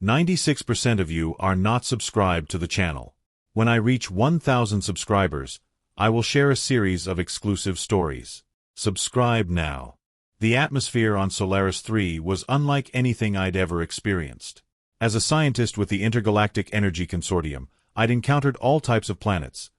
96% of you are not subscribed to the channel. When I reach 1,000 subscribers, I will share a series of exclusive stories. Subscribe now. The atmosphere on Solaris 3 was unlike anything I'd ever experienced. As a scientist with the Intergalactic Energy Consortium, I'd encountered all types of planets: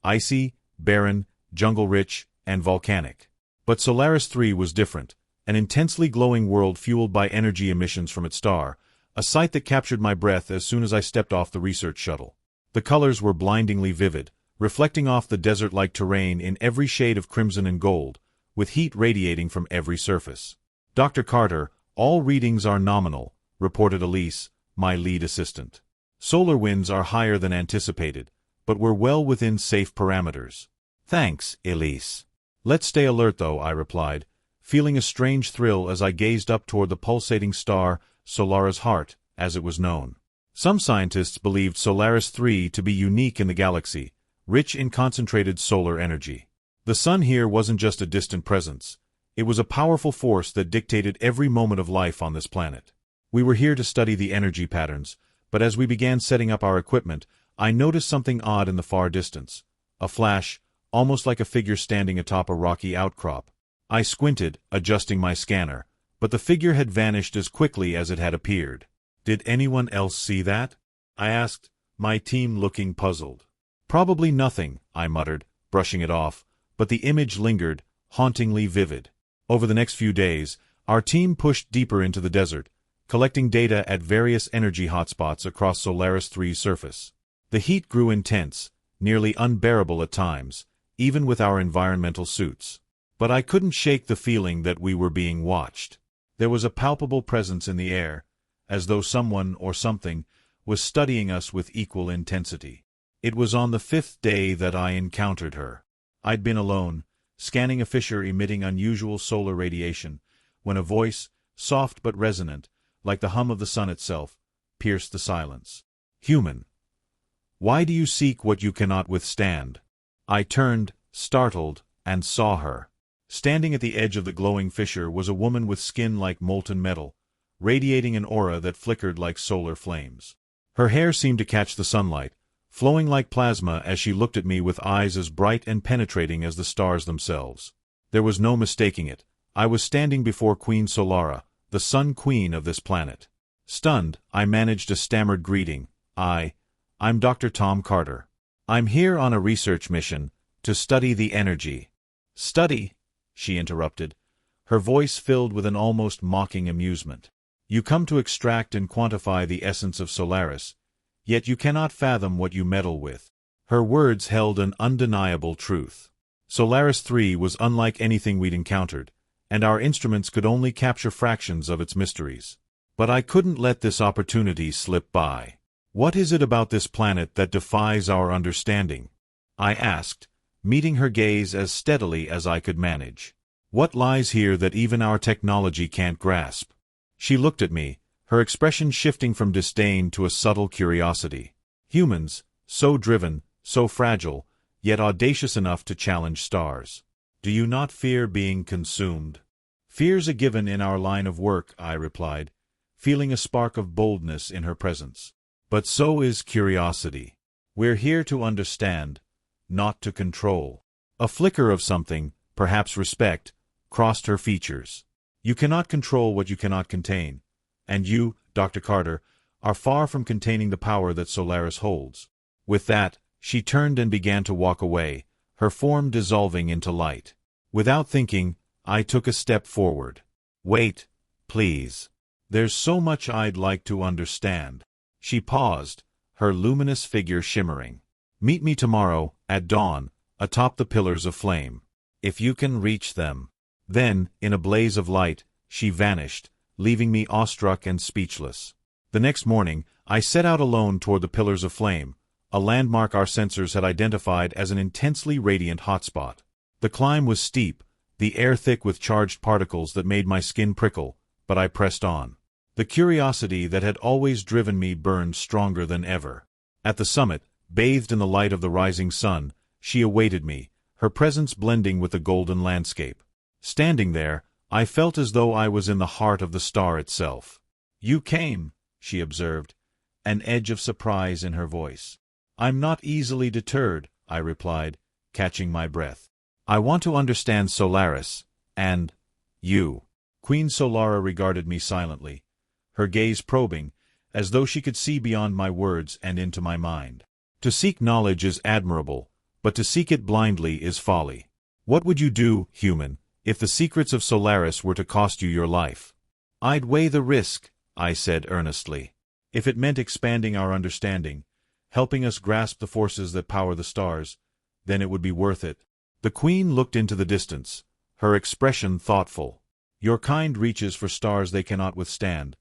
icy, barren, jungle-rich, and volcanic. But Solaris 3 was different, an intensely glowing world fueled by energy emissions from its star, a sight that captured my breath as soon as I stepped off the research shuttle. The colors were blindingly vivid, reflecting off the desert-like terrain in every shade of crimson and gold, with heat radiating from every surface. "Dr. Carter, all readings are nominal," reported Elise, my lead assistant. "Solar winds are higher than anticipated, but we're well within safe parameters." "Thanks, Elise." "Let's stay alert though," I replied, feeling a strange thrill as I gazed up toward the pulsating star, Solara's heart, as it was known. Some scientists believed Solaris 3 to be unique in the galaxy, rich in concentrated solar energy. The sun here wasn't just a distant presence. It was a powerful force that dictated every moment of life on this planet. We were here to study the energy patterns, but as we began setting up our equipment, I noticed something odd in the far distance. A flash, almost like a figure standing atop a rocky outcrop. I squinted, adjusting my scanner, but the figure had vanished as quickly as it had appeared. "Did anyone else see that?" I asked, my team looking puzzled. "Probably nothing," I muttered, brushing it off, but the image lingered, hauntingly vivid. Over the next few days, our team pushed deeper into the desert, collecting data at various energy hotspots across Solaris 3's surface. The heat grew intense, nearly unbearable at times, even with our environmental suits. But I couldn't shake the feeling that we were being watched. There was a palpable presence in the air, as though someone or something was studying us with equal intensity. It was on the 5th day that I encountered her. I'd been alone, scanning a fissure emitting unusual solar radiation, when a voice, soft but resonant, like the hum of the sun itself, pierced the silence. "Human, why do you seek what you cannot withstand?" I turned, startled, and saw her. Standing at the edge of the glowing fissure was a woman with skin like molten metal, radiating an aura that flickered like solar flames. Her hair seemed to catch the sunlight, flowing like plasma as she looked at me with eyes as bright and penetrating as the stars themselves. There was no mistaking it. I was standing before Queen Solara, the Sun Queen of this planet. Stunned, I managed a stammered greeting. I'm Dr. Tom Carter. I'm here on a research mission to study the energy." "Study?" she interrupted, her voice filled with an almost mocking amusement. "You come to extract and quantify the essence of Solaris, yet you cannot fathom what you meddle with." Her words held an undeniable truth. Solaris 3 was unlike anything we'd encountered, and our instruments could only capture fractions of its mysteries. But I couldn't let this opportunity slip by. "What is it about this planet that defies our understanding?" I asked, meeting her gaze as steadily as I could manage. "What lies here that even our technology can't grasp?" She looked at me, her expression shifting from disdain to a subtle curiosity. "Humans, so driven, so fragile, yet audacious enough to challenge stars. Do you not fear being consumed?" "Fear's a given in our line of work," I replied, feeling a spark of boldness in her presence. "But so is curiosity. We're here to understand, not to control." A flicker of something, perhaps respect, crossed her features. "You cannot control what you cannot contain, and you, Dr. Carter, are far from containing the power that Solaris holds." With that, she turned and began to walk away, her form dissolving into light. Without thinking, I took a step forward. "Wait, please. There's so much I'd like to understand." She paused, her luminous figure shimmering. "Meet me tomorrow, at dawn, atop the pillars of flame. If you can reach them." Then, in a blaze of light, she vanished, leaving me awestruck and speechless. The next morning, I set out alone toward the pillars of flame, a landmark our sensors had identified as an intensely radiant hotspot. The climb was steep, the air thick with charged particles that made my skin prickle, but I pressed on. The curiosity that had always driven me burned stronger than ever. At the summit, bathed in the light of the rising sun, she awaited me, her presence blending with the golden landscape. Standing there, I felt as though I was in the heart of the star itself. "You came," she observed, an edge of surprise in her voice. I'm not easily deterred, I replied, catching my breath. I want to understand Solaris, and you. Queen Solara regarded me silently, her gaze probing, as though she could see beyond my words and into my mind. To seek knowledge is admirable, but to seek it blindly is folly. What would you do, human, if the secrets of Solaris were to cost you your life? I'd weigh the risk, I said earnestly. If it meant expanding our understanding, helping us grasp the forces that power the stars, then it would be worth it. The queen looked into the distance, her expression thoughtful. Your kind reaches for stars they cannot withstand.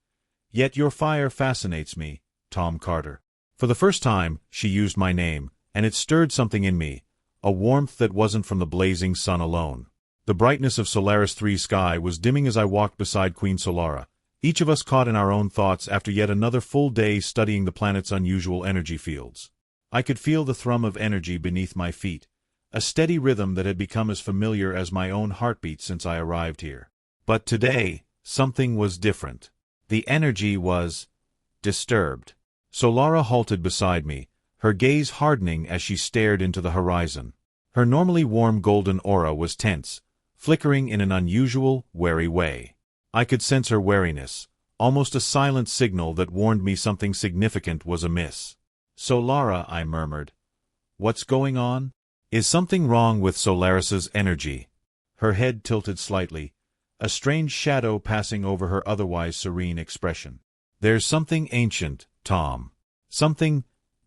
Yet your fire fascinates me, Tom Carter. For the first time, she used my name, and it stirred something in me, a warmth that wasn't from the blazing sun alone. The brightness of Solaris 3's sky was dimming as I walked beside Queen Solara, each of us caught in our own thoughts after yet another full day studying the planet's unusual energy fields. I could feel the thrum of energy beneath my feet, a steady rhythm that had become as familiar as my own heartbeat since I arrived here. But today, something was different. The energy was disturbed. Solara halted beside me, her gaze hardening as she stared into the horizon. Her normally warm golden aura was tense, flickering in an unusual, wary way. I could sense her wariness, almost a silent signal that warned me something significant was amiss. Solara, I murmured. What's going on? Is something wrong with Solaris's energy? Her head tilted slightly, a strange shadow passing over her otherwise serene expression. There's something ancient, Tom. Something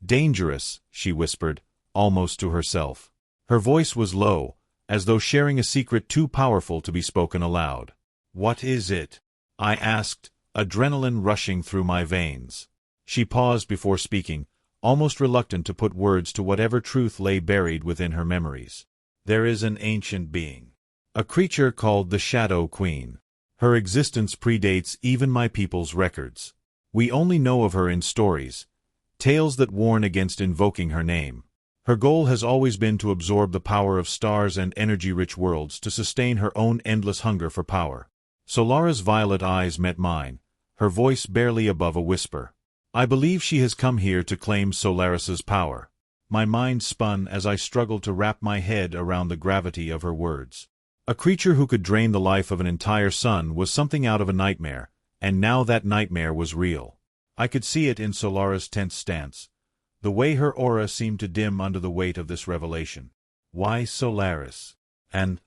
dangerous, she whispered, almost to herself. Her voice was low, as though sharing a secret too powerful to be spoken aloud. What is it? I asked, adrenaline rushing through my veins. She paused before speaking, almost reluctant to put words to whatever truth lay buried within her memories. There is an ancient being. A creature called the Shadow Queen. Her existence predates even my people's records. We only know of her in stories, tales that warn against invoking her name. Her goal has always been to absorb the power of stars and energy-rich worlds to sustain her own endless hunger for power. Solara's violet eyes met mine, her voice barely above a whisper. I believe she has come here to claim Solaris's power. My mind spun as I struggled to wrap my head around the gravity of her words. A creature who could drain the life of an entire sun was something out of a nightmare, and now that nightmare was real. I could see it in Solara's tense stance. The way her aura seemed to dim under the weight of this revelation. Why Solaris? And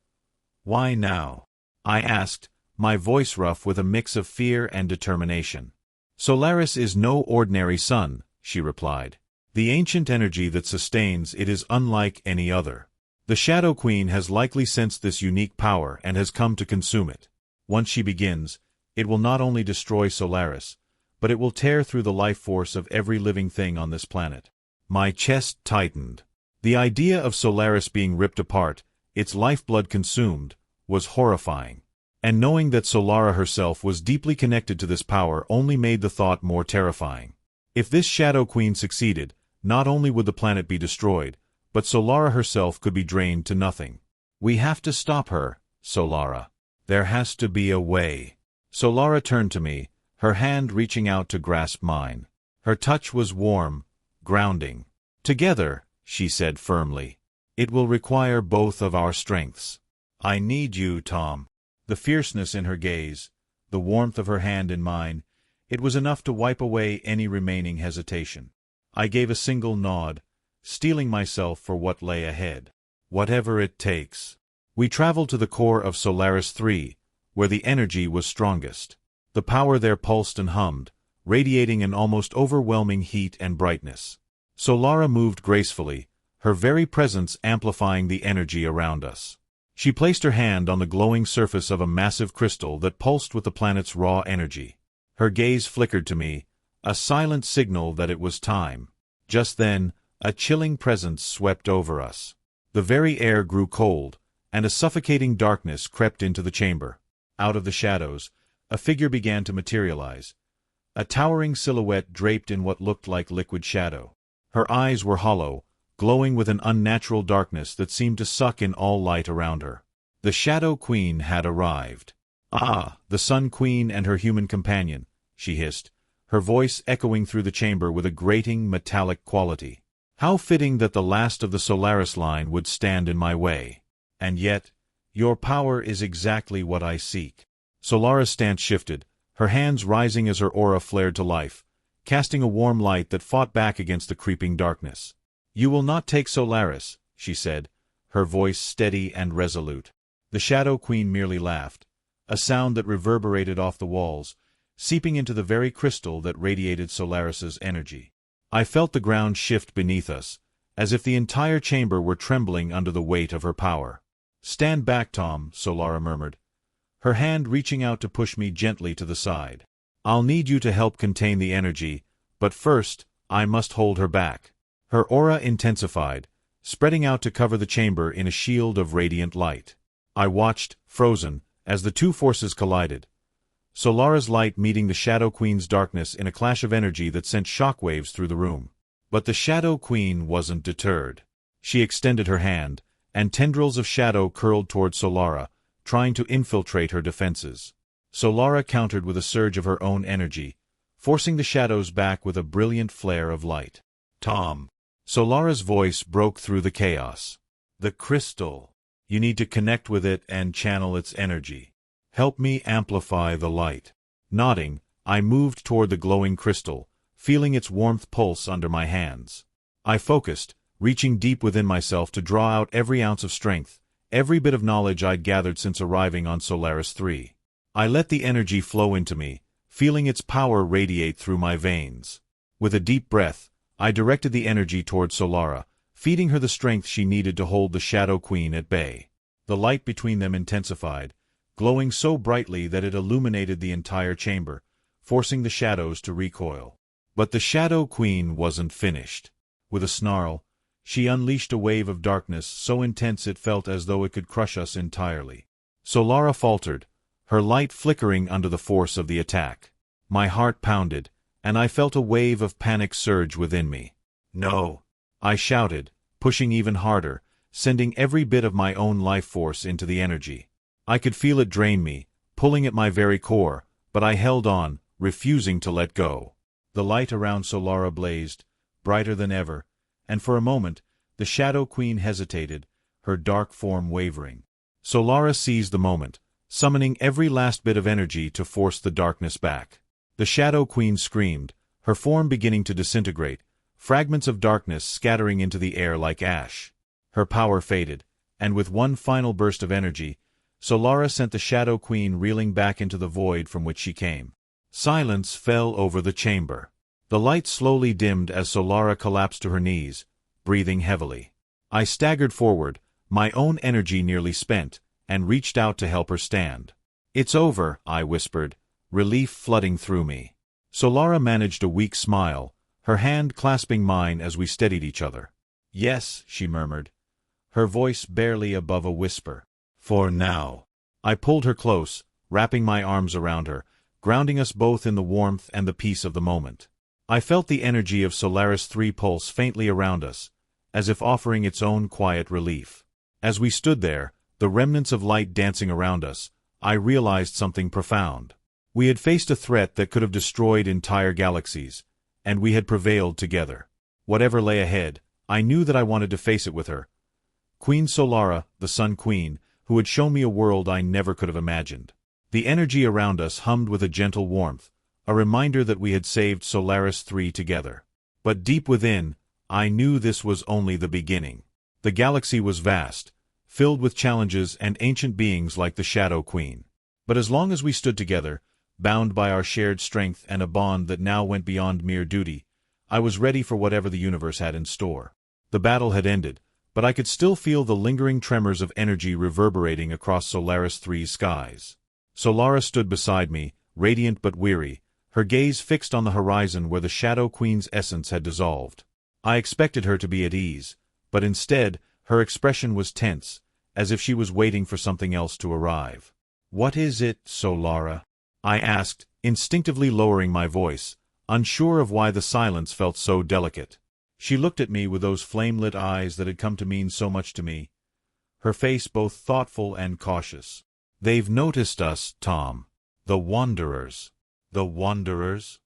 why now? I asked, my voice rough with a mix of fear and determination. Solaris is no ordinary sun, she replied. The ancient energy that sustains it is unlike any other. The Shadow Queen has likely sensed this unique power and has come to consume it. Once she begins, it will not only destroy Solaris, but it will tear through the life force of every living thing on this planet. My chest tightened. The idea of Solaris being ripped apart, its lifeblood consumed, was horrifying. And knowing that Solara herself was deeply connected to this power only made the thought more terrifying. If this Shadow Queen succeeded, not only would the planet be destroyed, but Solara herself could be drained to nothing. We have to stop her, Solara. There has to be a way. Solara turned to me, her hand reaching out to grasp mine. Her touch was warm, grounding. Together, she said firmly. It will require both of our strengths. I need you, Tom. The fierceness in her gaze, the warmth of her hand in mine, it was enough to wipe away any remaining hesitation. I gave a single nod, steeling myself for what lay ahead. Whatever it takes. We traveled to the core of Solaris 3, where the energy was strongest. The power there pulsed and hummed, radiating an almost overwhelming heat and brightness. Solara moved gracefully, her very presence amplifying the energy around us. She placed her hand on the glowing surface of a massive crystal that pulsed with the planet's raw energy. Her gaze flickered to me, a silent signal that it was time. Just then, a chilling presence swept over us. The very air grew cold, and a suffocating darkness crept into the chamber. Out of the shadows, a figure began to materialize, a towering silhouette draped in what looked like liquid shadow. Her eyes were hollow, glowing with an unnatural darkness that seemed to suck in all light around her. The Shadow Queen had arrived. Ah, the Sun Queen and her human companion, she hissed, her voice echoing through the chamber with a grating, metallic quality. How fitting that the last of the Solaris line would stand in my way. And yet, your power is exactly what I seek. Solara's stance shifted, her hands rising as her aura flared to life, casting a warm light that fought back against the creeping darkness. You will not take Solaris, she said, her voice steady and resolute. The Shadow Queen merely laughed, a sound that reverberated off the walls, seeping into the very crystal that radiated Solaris's energy. I felt the ground shift beneath us, as if the entire chamber were trembling under the weight of her power. Stand back, Tom, Solara murmured, her hand reaching out to push me gently to the side. I'll need you to help contain the energy, but first, I must hold her back. Her aura intensified, spreading out to cover the chamber in a shield of radiant light. I watched, frozen, as the two forces collided. Solara's light meeting the Shadow Queen's darkness in a clash of energy that sent shockwaves through the room. But the Shadow Queen wasn't deterred. She extended her hand, and tendrils of shadow curled toward Solara, trying to infiltrate her defenses. Solara countered with a surge of her own energy, forcing the shadows back with a brilliant flare of light. Tom. Solara's voice broke through the chaos. The crystal. You need to connect with it and channel its energy. Help me amplify the light. Nodding, I moved toward the glowing crystal, feeling its warmth pulse under my hands. I focused, reaching deep within myself to draw out every ounce of strength, every bit of knowledge I'd gathered since arriving on Solaris 3. I let the energy flow into me, feeling its power radiate through my veins. With a deep breath, I directed the energy toward Solara, feeding her the strength she needed to hold the Shadow Queen at bay. The light between them intensified, glowing so brightly that it illuminated the entire chamber, forcing the shadows to recoil. But the Shadow Queen wasn't finished. With a snarl, she unleashed a wave of darkness so intense it felt as though it could crush us entirely. Solara faltered, her light flickering under the force of the attack. My heart pounded, and I felt a wave of panic surge within me. No! I shouted, pushing even harder, sending every bit of my own life force into the energy. I could feel it drain me, pulling at my very core, but I held on, refusing to let go. The light around Solara blazed, brighter than ever, and for a moment, the Shadow Queen hesitated, her dark form wavering. Solara seized the moment, summoning every last bit of energy to force the darkness back. The Shadow Queen screamed, her form beginning to disintegrate, fragments of darkness scattering into the air like ash. Her power faded, and with one final burst of energy, Solara sent the Shadow Queen reeling back into the void from which she came. Silence fell over the chamber. The light slowly dimmed as Solara collapsed to her knees, breathing heavily. I staggered forward, my own energy nearly spent, and reached out to help her stand. It's over, I whispered, relief flooding through me. Solara managed a weak smile, her hand clasping mine as we steadied each other. Yes, she murmured, her voice barely above a whisper. For now. I pulled her close, wrapping my arms around her, grounding us both in the warmth and the peace of the moment. I felt the energy of Solaris 3 pulse faintly around us, as if offering its own quiet relief. As we stood there, the remnants of light dancing around us, I realized something profound. We had faced a threat that could have destroyed entire galaxies, and we had prevailed together. Whatever lay ahead, I knew that I wanted to face it with her. Queen Solara, the Sun Queen, who had shown me a world I never could have imagined. The energy around us hummed with a gentle warmth, a reminder that we had saved Solaris 3 together. But deep within, I knew this was only the beginning. The galaxy was vast, filled with challenges and ancient beings like the Shadow Queen. But as long as we stood together, bound by our shared strength and a bond that now went beyond mere duty, I was ready for whatever the universe had in store. The battle had ended, but I could still feel the lingering tremors of energy reverberating across Solaris 3's skies. Solara stood beside me, radiant but weary, her gaze fixed on the horizon where the Shadow Queen's essence had dissolved. I expected her to be at ease, but instead, her expression was tense, as if she was waiting for something else to arrive. "What is it, Solara?" I asked, instinctively lowering my voice, unsure of why the silence felt so delicate. She looked at me with those flame-lit eyes that had come to mean so much to me, her face both thoughtful and cautious. "They've noticed us, Tom. The Wanderers." "The Wanderers?"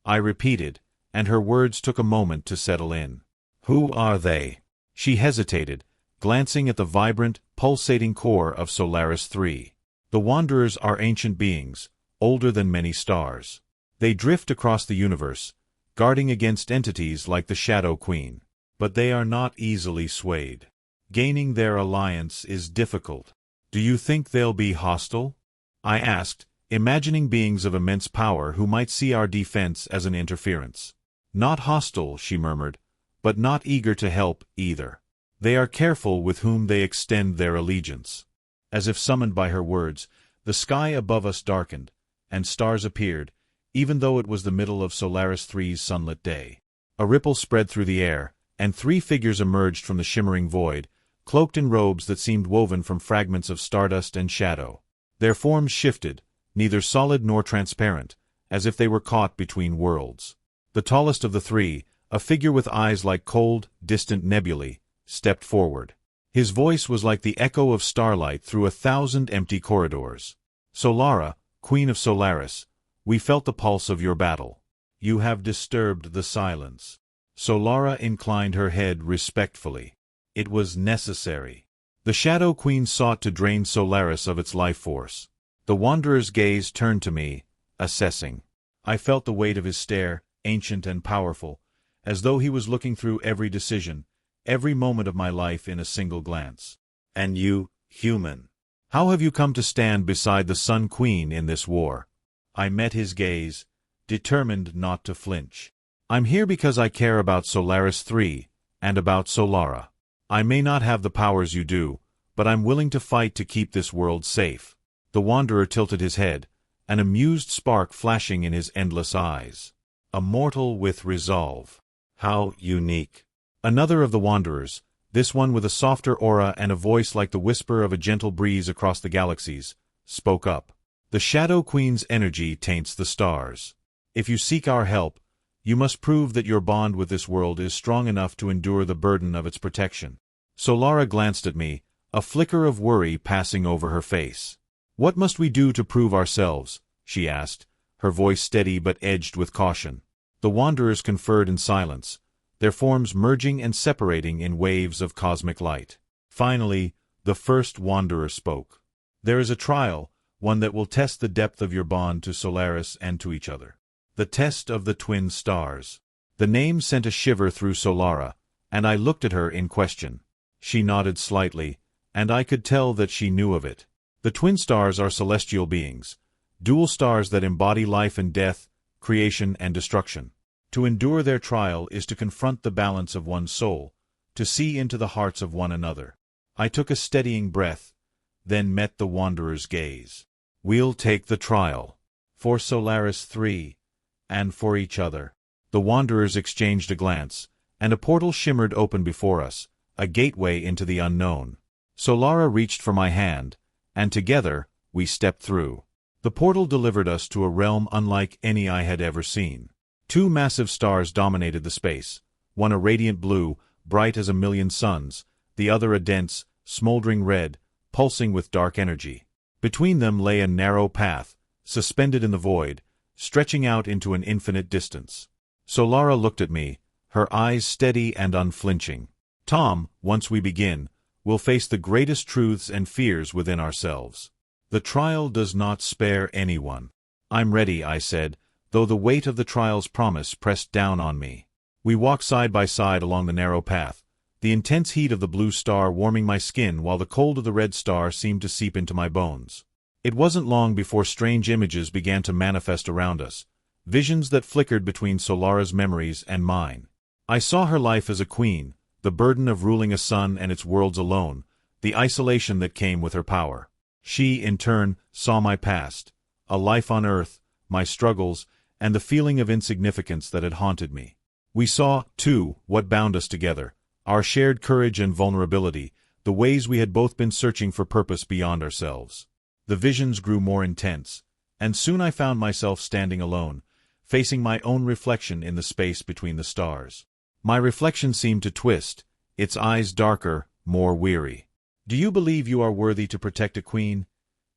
I repeated, and her words took a moment to settle in. Who are they? She hesitated, glancing at the vibrant, pulsating core of Solaris 3. The Wanderers are ancient beings, older than many stars. They drift across the universe, guarding against entities like the Shadow Queen. But they are not easily swayed. Gaining their alliance is difficult. Do you think they'll be hostile? I asked, imagining beings of immense power who might see our defense as an interference. Not hostile, she murmured, but not eager to help either. They are careful with whom they extend their allegiance. As if summoned by her words, the sky above us darkened, and stars appeared, even though it was the middle of Solaris 3's sunlit day. A ripple spread through the air, and 3 figures emerged from the shimmering void, cloaked in robes that seemed woven from fragments of stardust and shadow. Their forms shifted, neither solid nor transparent, as if they were caught between worlds. The tallest of the 3, a figure with eyes like cold, distant nebulae, stepped forward. His voice was like the echo of starlight through 1,000 empty corridors. Solara, Queen of Solaris, we felt the pulse of your battle. You have disturbed the silence. Solara inclined her head respectfully. It was necessary. The Shadow Queen sought to drain Solaris of its life force. The Wanderer's gaze turned to me, assessing. I felt the weight of his stare, ancient and powerful, as though he was looking through every decision, every moment of my life in a single glance. And you, human, how have you come to stand beside the Sun Queen in this war? I met his gaze, determined not to flinch. I'm here because I care about Solaris 3, and about Solara. I may not have the powers you do, but I'm willing to fight to keep this world safe. The Wanderer tilted his head, an amused spark flashing in his endless eyes. A mortal with resolve. How unique. Another of the Wanderers, this one with a softer aura and a voice like the whisper of a gentle breeze across the galaxies, spoke up. The Shadow Queen's energy taints the stars. If you seek our help, you must prove that your bond with this world is strong enough to endure the burden of its protection. Solara glanced at me, a flicker of worry passing over her face. What must we do to prove ourselves? She asked, her voice steady but edged with caution. The Wanderers conferred in silence, their forms merging and separating in waves of cosmic light. Finally, the first Wanderer spoke. There is a trial, one that will test the depth of your bond to Solaris and to each other. The test of the twin stars. The name sent a shiver through Solara, and I looked at her in question. She nodded slightly, and I could tell that she knew of it. The twin stars are celestial beings, dual stars that embody life and death, creation and destruction. To endure their trial is to confront the balance of one's soul, to see into the hearts of one another. I took a steadying breath, then met the Wanderer's gaze. We'll take the trial. For Solaris 3. And for each other. The Wanderers exchanged a glance, and a portal shimmered open before us, a gateway into the unknown. Solara reached for my hand, and together, we stepped through. The portal delivered us to a realm unlike any I had ever seen. 2 massive stars dominated the space, one a radiant blue, bright as a million suns, the other a dense, smoldering red, pulsing with dark energy. Between them lay a narrow path, suspended in the void, stretching out into an infinite distance. Solara looked at me, her eyes steady and unflinching. Tom, once we begin, we'll face the greatest truths and fears within ourselves. The trial does not spare anyone. I'm ready, I said, though the weight of the trial's promise pressed down on me. We walked side by side along the narrow path, the intense heat of the blue star warming my skin while the cold of the red star seemed to seep into my bones. It wasn't long before strange images began to manifest around us, visions that flickered between Solara's memories and mine. I saw her life as a queen, the burden of ruling a sun and its worlds alone, the isolation that came with her power. She, in turn, saw my past, a life on Earth, my struggles, and the feeling of insignificance that had haunted me. We saw, too, what bound us together, our shared courage and vulnerability, the ways we had both been searching for purpose beyond ourselves. The visions grew more intense, and soon I found myself standing alone, facing my own reflection in the space between the stars. My reflection seemed to twist, its eyes darker, more weary. "Do you believe you are worthy to protect a queen?"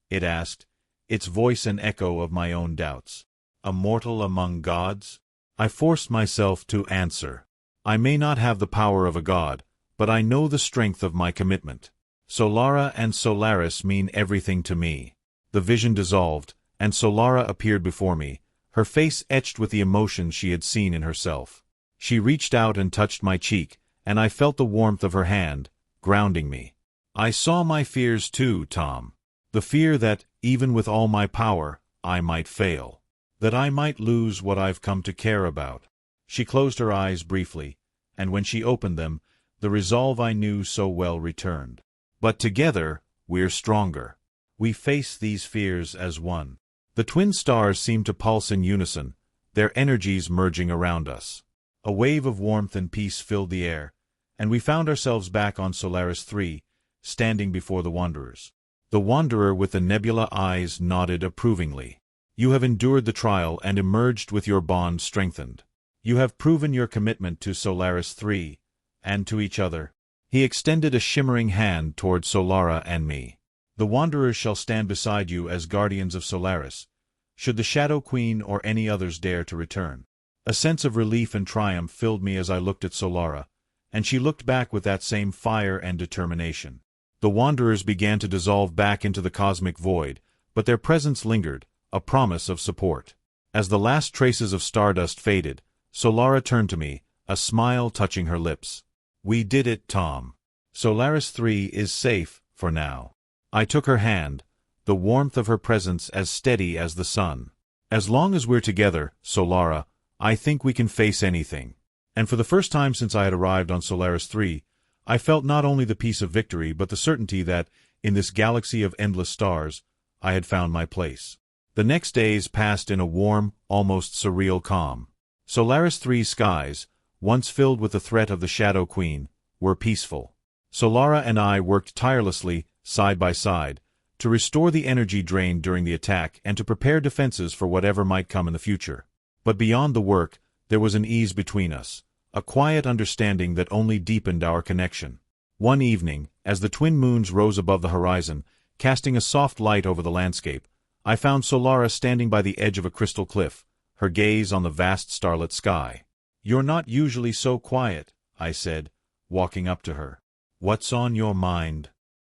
it asked, its voice an echo of my own doubts. "A mortal among gods?" I forced myself to answer. I may not have the power of a god, but I know the strength of my commitment. Solara and Solaris mean everything to me. The vision dissolved, and Solara appeared before me, her face etched with the emotion she had seen in herself. She reached out and touched my cheek, and I felt the warmth of her hand, grounding me. I saw my fears too, Tom. The fear that, even with all my power, I might fail. That I might lose what I've come to care about. She closed her eyes briefly, and when she opened them, the resolve I knew so well returned. But together, we're stronger. We face these fears as one. The twin stars seemed to pulse in unison, their energies merging around us. A wave of warmth and peace filled the air, and we found ourselves back on Solaris 3, standing before the Wanderers. The Wanderer with the nebula eyes nodded approvingly. You have endured the trial and emerged with your bond strengthened. You have proven your commitment to Solaris 3, and to each other. He extended a shimmering hand toward Solara and me. The Wanderers shall stand beside you as guardians of Solaris, should the Shadow Queen or any others dare to return. A sense of relief and triumph filled me as I looked at Solara, and she looked back with that same fire and determination. The Wanderers began to dissolve back into the cosmic void, but their presence lingered, a promise of support. As the last traces of stardust faded, Solara turned to me, a smile touching her lips. We did it, Tom. Solaris 3 is safe, for now. I took her hand, the warmth of her presence as steady as the sun. As long as we're together, Solara, I think we can face anything. And for the first time since I had arrived on Solaris 3, I felt not only the peace of victory but the certainty that, in this galaxy of endless stars, I had found my place. The next days passed in a warm, almost surreal calm. Solaris 3's skies, once filled with the threat of the Shadow Queen, were peaceful. Solara and I worked tirelessly, side by side, to restore the energy drained during the attack and to prepare defenses for whatever might come in the future. But beyond the work, there was an ease between us, a quiet understanding that only deepened our connection. One evening, as the twin moons rose above the horizon, casting a soft light over the landscape, I found Solara standing by the edge of a crystal cliff, her gaze on the vast starlit sky. "You're not usually so quiet," I said, walking up to her. "What's on your mind?"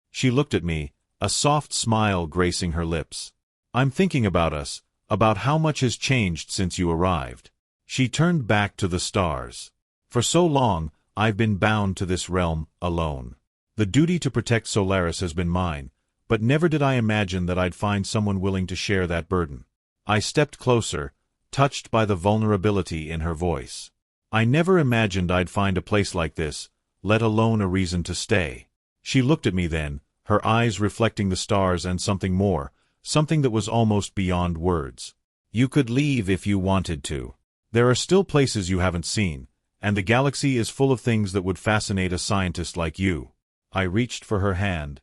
She looked at me, a soft smile gracing her lips. "I'm thinking about us, about how much has changed since you arrived." She turned back to the stars. "For so long, I've been bound to this realm, alone. The duty to protect Solaris has been mine, but never did I imagine that I'd find someone willing to share that burden." I stepped closer, touched by the vulnerability in her voice. "I never imagined I'd find a place like this, let alone a reason to stay." She looked at me then, her eyes reflecting the stars and something more, something that was almost beyond words. "You could leave if you wanted to. There are still places you haven't seen, and the galaxy is full of things that would fascinate a scientist like you." I reached for her hand,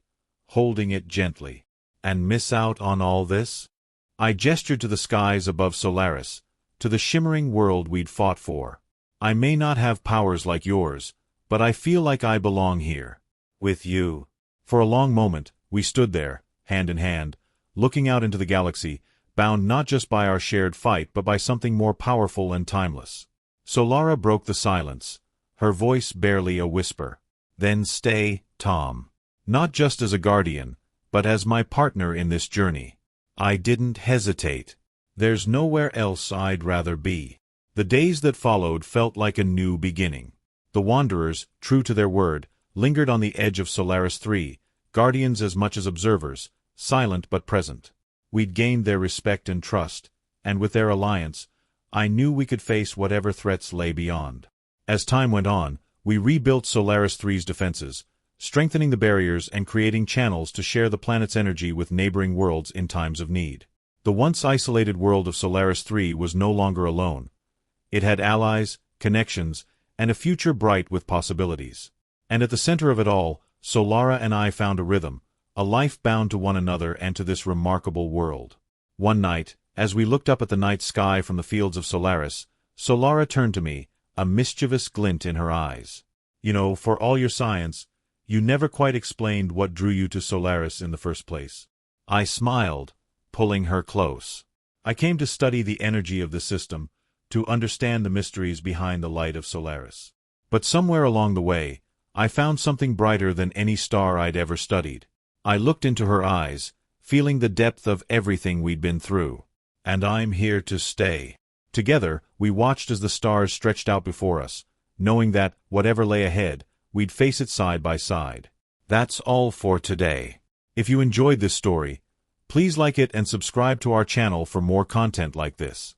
holding it gently. "And miss out on all this?" I gestured to the skies above Solaris, to the shimmering world we'd fought for. "I may not have powers like yours, but I feel like I belong here. With you." For a long moment, we stood there, hand in hand, looking out into the galaxy, bound not just by our shared fight but by something more powerful and timeless. Solara broke the silence, her voice barely a whisper. "Then stay, Tom. Not just as a guardian, but as my partner in this journey." I didn't hesitate. There's nowhere else I'd rather be. The days that followed felt like a new beginning. The Wanderers, true to their word, lingered on the edge of Solaris 3, guardians as much as observers, silent but present. We'd gained their respect and trust, and with their alliance, I knew we could face whatever threats lay beyond. As time went on, we rebuilt Solaris 3's defenses, strengthening the barriers and creating channels to share the planet's energy with neighboring worlds in times of need. The once isolated world of Solaris 3 was no longer alone. It had allies, connections, and a future bright with possibilities. And at the center of it all, Solara and I found a rhythm, a life bound to one another and to this remarkable world. One night, as we looked up at the night sky from the fields of Solaris, Solara turned to me, a mischievous glint in her eyes. "You know, for all your science, you never quite explained what drew you to Solaris in the first place." I smiled, pulling her close. "I came to study the energy of the system, to understand the mysteries behind the light of Solaris. But somewhere along the way, I found something brighter than any star I'd ever studied. I looked into her eyes, feeling the depth of everything we'd been through. And I'm here to stay. Together, we watched as the stars stretched out before us, knowing that, whatever lay ahead, we'd face it side by side. That's all for today. If you enjoyed this story, please like it and subscribe to our channel for more content like this.